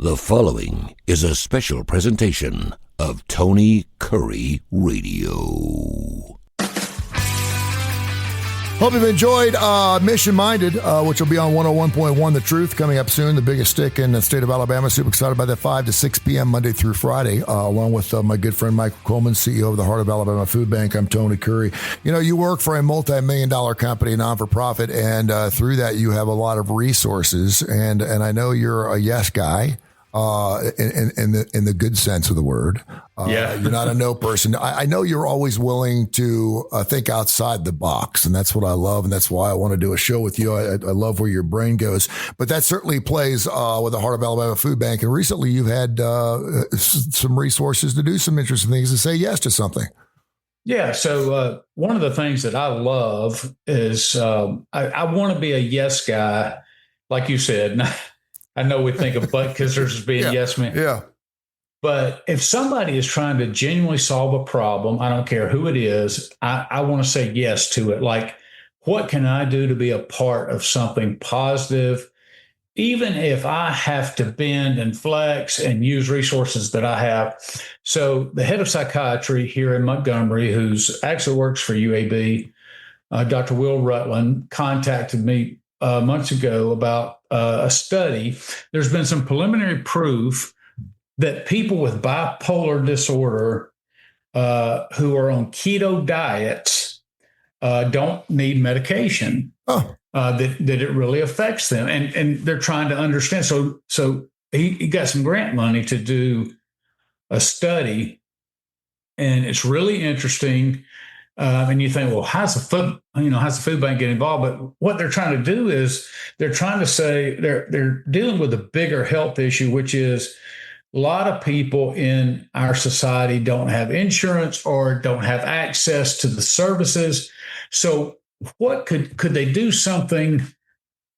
The following is a special presentation of Tony Kurre Radio. Hope you've enjoyed Mission Minded, which will be on 101.1 The Truth coming up soon, the biggest stick in the state of Alabama. Super excited about that, 5 to 6 p.m. Monday through Friday, along with my good friend Michael Coleman, CEO of the Heart of Alabama Food Bank. I'm Tony Kurre. You know, you work for a multi-million-dollar company, non-for-profit, and through that you have a lot of resources, and I know you're a yes guy. In the good sense of the word. You're not a no person. I know you're always willing to think outside the box, and that's what I love, and that's why I want to do a show with you. I love where your brain goes, but that certainly plays with the Heart of Alabama Food Bank. And recently you've had some resources to do some interesting things and say yes to something. Yeah. So one of the things that I love is I want to be a yes guy, like you said. I know we think of butt kissers as being yes men. Yeah. But if somebody is trying to genuinely solve a problem, I don't care who it is, I want to say yes to it. Like, what can I do to be a part of something positive, even if I have to bend and flex and use resources that I have? So the head of psychiatry here in Montgomery, who's actually works for UAB, Dr. Will Rutland, contacted me months ago about a study. There's been some preliminary proof that people with bipolar disorder who are on keto diets don't need medication. That it really affects them, and they're trying to understand. So he got some grant money to do a study, and it's really interesting. And you think, well, how's the food bank get involved? But what they're trying to do is they're trying to say they're dealing with a bigger health issue, which is a lot of people in our society don't have insurance or don't have access to the services. So what could they do something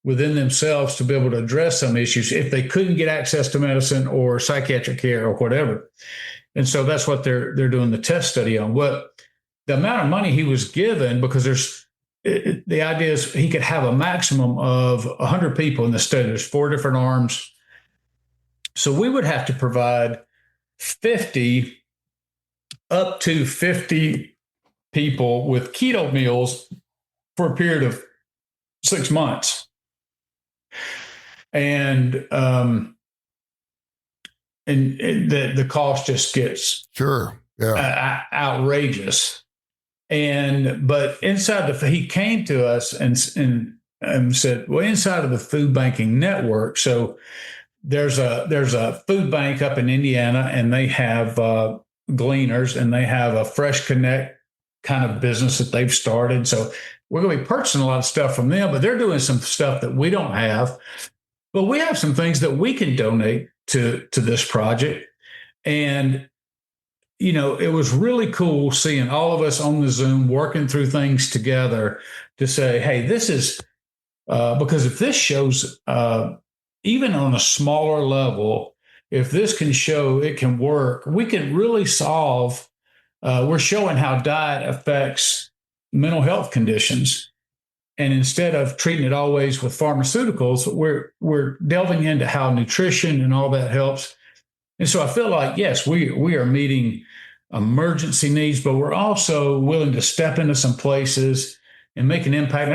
within themselves to be able to address some issues if they couldn't get access to medicine or psychiatric care or whatever? And so that's what they're doing the test study on. What the amount of money he was given, because the idea is he could have a maximum of 100 people in the study. There's 4 different arms. So we would have to provide up to 50 people with keto meals for a period of 6 months. And the cost just gets outrageous. But inside he came to us and said, well, inside of the food banking network, so there's a food bank up in Indiana, and they have Gleaners, and they have a Fresh Connect kind of business that they've started. So we're going to be purchasing a lot of stuff from them, but they're doing some stuff that we don't have. But we have some things that we can donate to this project. And you know, it was really cool seeing all of us on the Zoom working through things together to say, hey, this is because if this shows, even on a smaller level, if this can show it can work, we can really solve. We're showing how diet affects mental health conditions. And instead of treating it always with pharmaceuticals, we're delving into how nutrition and all that helps. And so I feel like, yes, we are meeting emergency needs, but we're also willing to step into some places and make an impact.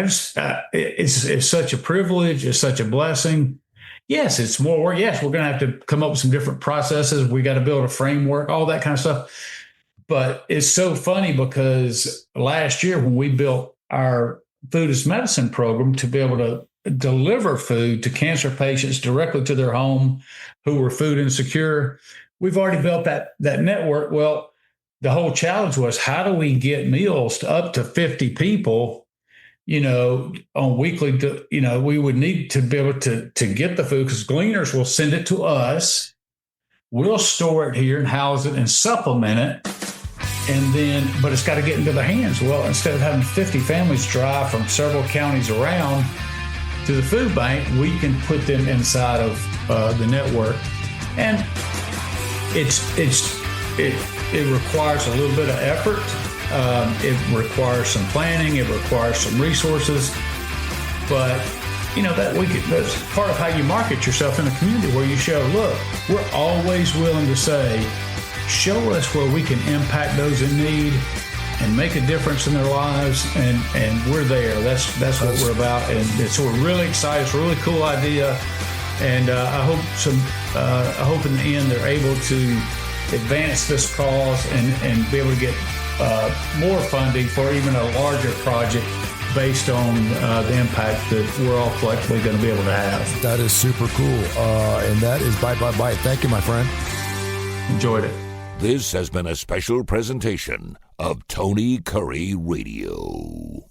It's such a privilege. It's such a blessing. Yes, it's more work. Yes, we're going to have to come up with some different processes. We got to build a framework, all that kind of stuff. But it's so funny because last year when we built our Food is Medicine program to be able to deliver food to cancer patients directly to their home who were food insecure, we've already built that network. Well, the whole challenge was, how do we get meals to up to 50 people, you know, on weekly, we would need to be able to get the food, because Gleaners will send it to us. We'll store it here and house it and supplement it. And then, but it's got to get into the hands. Well, instead of having 50 families drive from several counties around to the food bank, we can put them inside of the network. And it requires a little bit of effort. It requires some planning. It requires some resources. But that's part of how you market yourself in the community, where you show, look, we're always willing to say, show us where we can impact those in need and make a difference in their lives, and we're there. That's what we're about, and so we're really excited. It's a really cool idea, and I hope in the end they're able to advance this cause and be able to get more funding for even a larger project based on the impact that we're all collectively going to be able to have. That is super cool, and that is Bite by Bite. Thank you, my friend. Enjoyed it. This has been a special presentation of Tony Curry Radio.